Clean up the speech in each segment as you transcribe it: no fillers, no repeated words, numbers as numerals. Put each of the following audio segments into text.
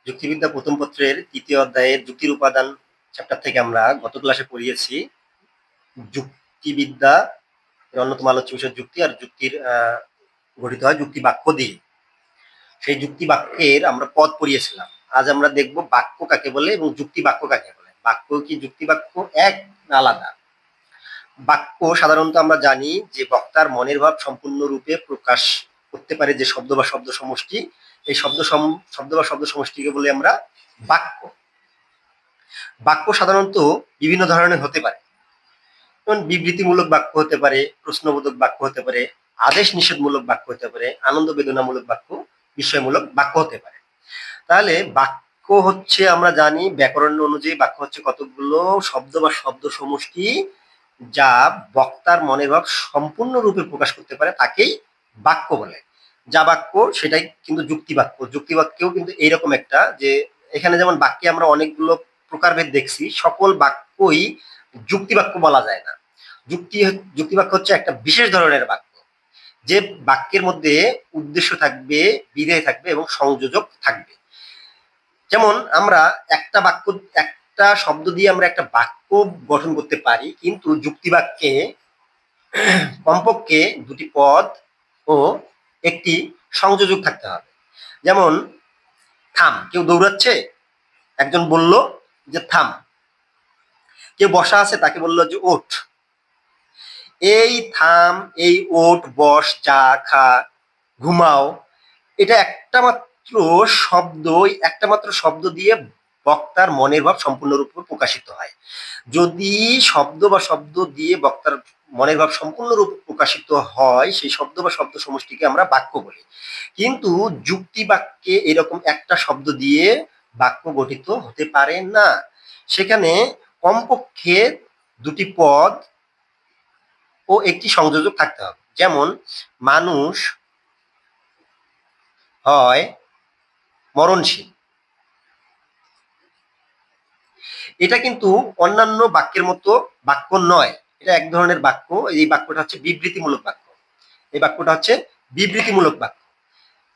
যুক্তিবিদ্যা প্রথম পত্রের তৃতীয় অধ্যায়ের যুক্তির উপাদান চ্যাপ্টার থেকে আমরা গত ক্লাসে পড়িয়েছি যুক্তিবিদ্যা অন্যতম আলোচ্য বিষয় যুক্তি, আর যুক্তির গঠিত হয় যুক্তি বাক্য দিয়ে। সেই যুক্তি বাক্যের আমরা পদ পড়িয়েছিলাম। আজ আমরা দেখব বাক্য কাকে বলে এবং যুক্তি বাক্য কাকে বলে। বাক্য কি যুক্তি বাক্য এক না আলাদা? বাক্য সাধারণত আমরা জানি যে বক্তার মনের ভাব সম্পূর্ণরূপে প্রকাশ করতে পারে যে শব্দ বা শব্দ সমষ্টি, এই শব্দ বা শব্দ সমষ্টিকে বলে আমরা বাক্য। বাক্য সাধারণত বিভিন্ন ধরনের হতে পারে, যেমন বিবৃতিমূলক বাক্য হতে পারে, প্রশ্নবোধক বাক্য হতে পারে, আদেশ নিষেধমূলক বাক্য হতে পারে, আনন্দ বেদনামূলক বাক্য, বিস্ময়মূলক বাক্য হতে পারে। তাহলে বাক্য হচ্ছে, আমরা জানি ব্যাকরণ অনুযায়ী বাক্য হচ্ছে কতগুলো শব্দ বা শব্দ সমষ্টি যা বক্তার মনের ভাব সম্পূর্ণরূপে প্রকাশ করতে পারে, তাকেই বাক্য বলে। যা বাক্য সেটাই কিন্তু যুক্তি বাক্য। যুক্তি বাক্যেও কিন্তু এইরকম একটা, যে এখানে যেমন বাক্যে আমরা অনেকগুলো প্রকারভেদ দেখছি, সকল বাক্যই যুক্তি বাক্য বলা যায় না। যুক্তি বাক্য হচ্ছে একটা বিশেষ ধরনের বাক্য, যে বাক্যের মধ্যে উদ্দেশ্য থাকবে, বিধেয় থাকবে এবং সংযোজক থাকবে। যেমন আমরা একটা শব্দ দিয়ে আমরা একটা বাক্য গঠন করতে পারি, কিন্তু যুক্তি বাক্যে কমপক্ষে দুটি পদ ও একটি সংযোজক থাকতে হবে। যেমন থাম, কেউ দৌড়াচ্ছে, একজন বলল যে থাম। কেউ বসা আছে, তাকে বলল যে ওঠ। এই থাম, এই ওঠ, বস, যা, খা, ঘুমাও, এটা একটা মাত্র শব্দ দিয়ে বক্তার মনের ভাব সম্পূর্ণরূপে প্রকাশিত হয়। যদি শব্দ বা শব্দ দিয়ে বক্তার মনের ভাব সম্পূর্ণরূপে প্রকাশিত হয়, সেই শব্দ বা শব্দ সমষ্টিকে আমরা বাক্য বলি। কিন্তু যুক্তি বাক্যে এরকম একটা শব্দ দিয়ে বাক্য গঠিত হতে পারে না। সেখানে কমপক্ষে দুটি পদ ও একটি সংযোজক থাকতে হবে। যেমন মানুষ হয় মরণশীল, এটা কিন্তু অন্যান্য বাক্যের মতো বাক্য নয়, এটা এক ধরনের বাক্য। এই বাক্যটা হচ্ছে বিবৃতিমূলক বাক্য। এই বাক্যটা হচ্ছে বিবৃতিমূলক বাক্য।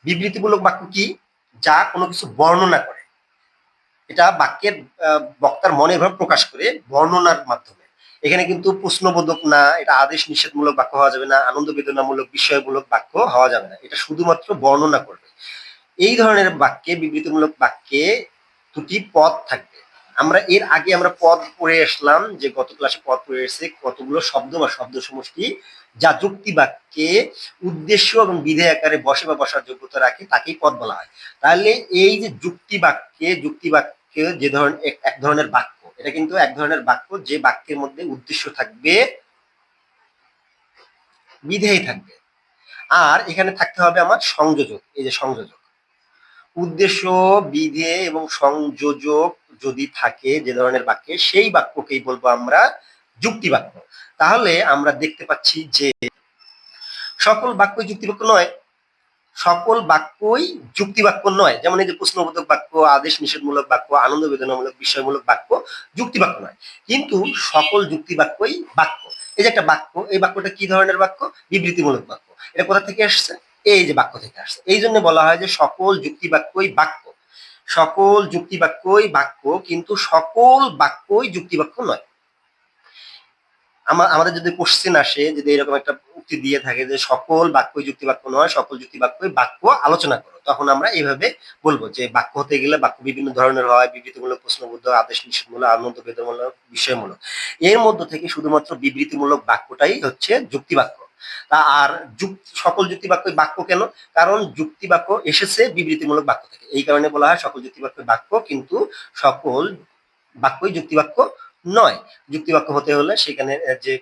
বিবৃতিমূলক বাক্য কি? যা কোনো কিছু বর্ণনা করে। এটা বাক্যের বক্তার মনের ভাব প্রকাশ করে বর্ণনার মাধ্যমে। এখানে কিন্তু প্রশ্নবোধক না, এটা আদেশ নিষেধমূলক বাক্য হওয়া যাবে না, আনন্দ বেদনামূলক বিস্ময়মূলক বাক্য হওয়া যাবে না, এটা শুধুমাত্র বর্ণনা করবে। এই ধরনের বাক্যে, বিবৃতিমূলক বাক্যে দুটি পদ থাকবে। আমরা এর আগে আমরা পদ পড়ে আসলাম, যে গত ক্লাসে পদ পড়ে এসেছে কতগুলো শব্দ বা শব্দ সমষ্টি যা যুক্তি বাক্যে উদ্দেশ্য এবং বিধেয় আকারে বসে বা বসার যোগ্যতা রাখে, তাকেই পদ বলা হয়। তাহলে এই যে যুক্তি বাক্যে যে ধরনের এক ধরনের বাক্য, এটা কিন্তু এক ধরনের বাক্য যে বাক্যের মধ্যে উদ্দেশ্য থাকবে, বিধেয় থাকবে। আর এখানে থাকতে হবে আমার সংযোজক। এই যে সংযোজক, উদ্দেশ্য, বিধেয় এবং সংযোজক যদি থাকে যে ধরনের বাক্যে, সেই বাক্যকেই বলবো আমরা যুক্তি বাক্য। তাহলে আমরা দেখতে পাচ্ছি যে সকল বাক্যই যুক্তি বাক্য নয়। সকল বাক্যই যুক্তি বাক্য নয়। যেমন এই যে প্রশ্নবোধক বাক্য, আদেশ নিষেধমূলক বাক্য, আনন্দ বেদনামূলক বিস্ময়মূলক বাক্য যুক্তি বাক্য নয়। কিন্তু সকল যুক্তি বাক্যই বাক্য। এই যে একটা বাক্য, এই বাক্যটা কি ধরনের বাক্য? বিবৃতিমূলক বাক্য। এটা কোথা থেকে আসছে? এই যে বাক্য থেকে আসছে। এই জন্য বলা হয় যে সকল যুক্তি বাক্যই বাক্য। সকল যুক্তি বাক্যই বাক্য, কিন্তু সকল বাক্যই যুক্তি বাক্য নয়। আমাদের যদি কোশ্চেন আসে, যদি এরকম একটা উক্তি দিয়ে থাকে যে সকল বাক্যই যুক্তি বাক্য নয়, সকল যুক্তি বাক্যই বাক্য, আলোচনা করো, তখন আমরা এইভাবে বলবো যে বাক্য হতে গেলে বাক্য বিভিন্ন ধরনের হয়, বিবৃতিমূলক, প্রশ্নবোধক, আদেশ নিষেধমূলক, আনন্দ বেদনামূলক, বিস্ময়মূলক। এর মধ্যে থেকে শুধুমাত্র বিবৃতিমূলক বাক্যটাই হচ্ছে যুক্তি বাক্য। আর সকল যুক্তি বাক্যই বাক্য কেন? কারণ যুক্তি বাক্য এসেছে বিবৃতিমূলক বাক্য থেকে, এই কারণে বলা হয় সকল যুক্তি বাক্য বাক্য, কিন্তু সকল বাক্যই যুক্তি বাক্য নয়। যুক্তি বাক্য হতে হলে সেখানে যে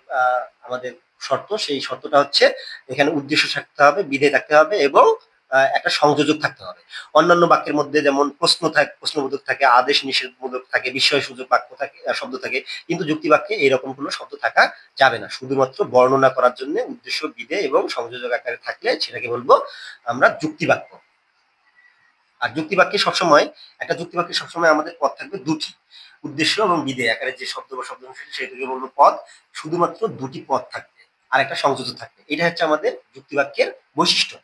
আমাদের শর্ত, সেই শর্তটা হচ্ছে এখানে উদ্দেশ্য থাকতে হবে, বিধেয় থাকতে হবে এবং একটা সংযোজক থাকতে হবে। অন্যান্য বাক্যের মধ্যে যেমন প্রশ্নবোধক থাকে, আদেশ নিষেধমূলক থাকে, বিস্ময় সূচক বাক্য থাকে, শব্দ থাকে, কিন্তু যুক্তি বাক্যে এরকম কোনো শব্দ থাকা যাবে না। শুধুমাত্র বর্ণনা করার জন্য উদ্দেশ্য, বিধেয় এবং সংযোজক আকারে থাকলে সেটাকে বলবো আমরা যুক্তি বাক্য। আর যুক্তি বাক্যে সবসময় আমাদের পদ থাকবে দুটি, উদ্দেশ্য এবং বিধেয় আকারে যে শব্দ বা শব্দ সেটাকে বলবো পদ। শুধুমাত্র দুটি পদ থাকবে আর একটা সংযোজক থাকবে। এটা হচ্ছে আমাদের যুক্তি বাক্যের বৈশিষ্ট্য।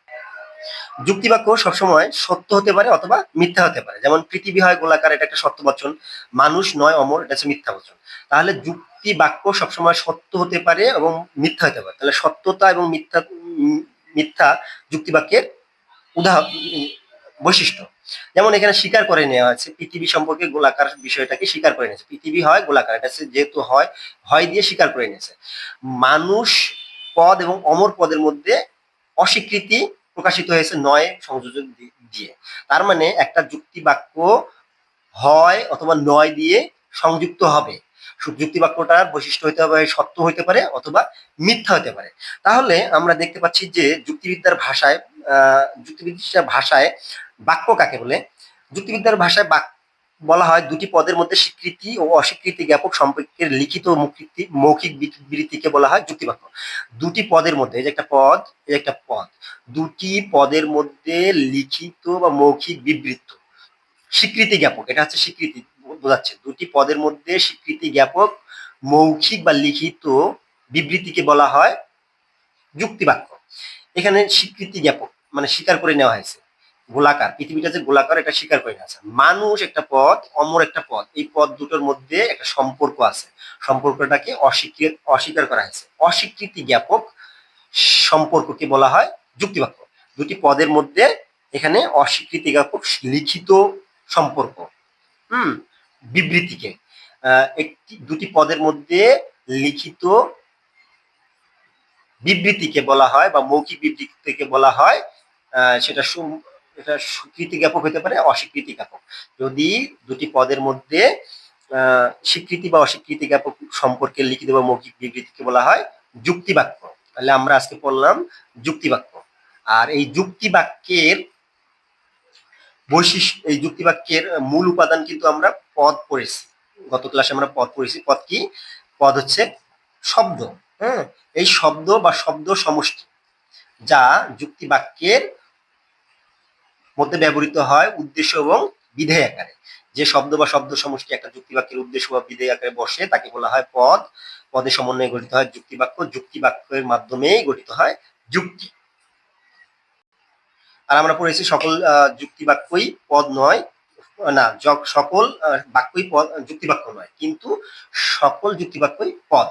যুক্তিবাক্য সবসময় সত্য হতে পারে অথবা মিথ্যা হতে পারে। যেমন পৃথিবী হয় গোলাকার, এটা একটা সত্য বচন। মানুষ নয় অমর, এটা হচ্ছে মিথ্যা বচন। তাহলে যুক্তি বাক্য সবসময় সত্য হতে পারে এবং মিথ্যা হতে পারে। তাহলে সত্যতা এবং মিথ্যা যুক্তি বাক্যের উদাহরণ, বৈশিষ্ট্য। যেমন এখানে স্বীকার করে নেওয়া হয়েছে পৃথিবী সম্পর্কে গোলাকার বিষয়টাকে স্বীকার করে নিয়েছে। পৃথিবী হয় গোলাকার, এটা যেহেতু হয়, হয় দিয়ে স্বীকার করে নিয়েছে। মানুষ পদ এবং অমর পদের মধ্যে অস্বীকৃতি প্রকাশিত হয়েছে নয় সংযোজন দিয়ে। তার মানে একটা যুক্তি বাক্য হয় অথবা নয় দিয়ে সংযুক্ত হবে। যুক্তি বাক্যটার বৈশিষ্ট্য হতে হবে সত্য হইতে পারে অথবা মিথ্যা হতে পারে। তাহলে আমরা দেখতে পাচ্ছি যে যুক্তিবিদ্যার ভাষায় বাক্য কাকে বলে? যুক্তিবিদ্যার ভাষায় বাক্য বলা হয় দুটি পদের মধ্যে স্বীকৃতি ও অস্বীকৃতি জ্ঞাপক সম্পর্কের লিখিত ও মৌখিক বিবৃতিকে বলা হয় যুক্তিবাক্য। দুটি পদের মধ্যে, এই যে একটা পদ, এই একটা পদ, দুটি পদের মধ্যে লিখিত বা মৌখিক বিবৃত স্বীকৃতি জ্ঞাপক, এটা হচ্ছে স্বীকৃতি বোঝাচ্ছে। দুটি পদের মধ্যে স্বীকৃতি জ্ঞাপক মৌখিক বা লিখিত বিবৃতিকে বলা হয় যুক্তিবাক্য। এখানে স্বীকৃতি জ্ঞাপক মানে স্বীকার করে নেওয়া হয়েছে। গোলাকার, পৃথিবীটা যে গোলাকার এটা স্বীকার করে নেওয়া হয়েছে। মানুষ একটা পদ, অমর একটা পদ, এই পদ দুটোর মধ্যে একটা সম্পর্ক আছে, সম্পর্কটাকে অস্বীকার করা হয়েছে। অস্বীকৃতি জ্ঞাপক সম্পর্ককে বলা হয় যুক্তিবাক্য। দুটি পদের মধ্যে এখানে অস্বীকৃতি জ্ঞাপক লিখিত সম্পর্ক, বিবৃতিকে দুটি পদের মধ্যে লিখিত বিবৃতিকে বলা হয় বা মৌখিক বিবৃতিকে বলা হয় সেটা এটা স্বীকৃতি জ্ঞাপক হতে পারে, অস্বীকৃতি জ্ঞাপক। যদি দুটি পদের মধ্যে স্বীকৃতি বা অস্বীকৃতি জ্ঞাপক সম্পর্কে লিখিত বা মৌখিক বিবৃতিকে বলা হয় যুক্তিবাক্য। তাহলে আমরা আজকে পড়লাম যুক্তিবাক্য। আর এই যুক্তিবাক্যের বৈশিষ্ট্য, এই যুক্তিবাক্যের মূল উপাদান কিন্তু আমরা পদ পড়েছি, গত ক্লাসে আমরা পদ পড়েছি। পদ কি? পদ হচ্ছে শব্দ। হ্যাঁ, এই শব্দ বা শব্দ সমষ্টি যা যুক্তিবাক্যের মধ্যে ব্যবহৃত হয় উদ্দেশ্য এবং বিধেয় আকারে। যে শব্দ বা শব্দ সমষ্টি একটা যুক্তিবাক্যের উদ্দেশ্য বা বিধেয় আকারে বসে তাকে বলা হয় পদ। পদের সমন্বয়ে গঠিত হয় যুক্তিবাক্য। যুক্তিবাক্যের মাধ্যমেই গঠিত হয় যুক্তি। আর আমরা পড়েছি সকল যুক্তিবাক্যই পদ নয়, না সকল বাক্যই পদ যুক্তিবাক্য নয়, কিন্তু সকল যুক্তিবাক্যই পদ।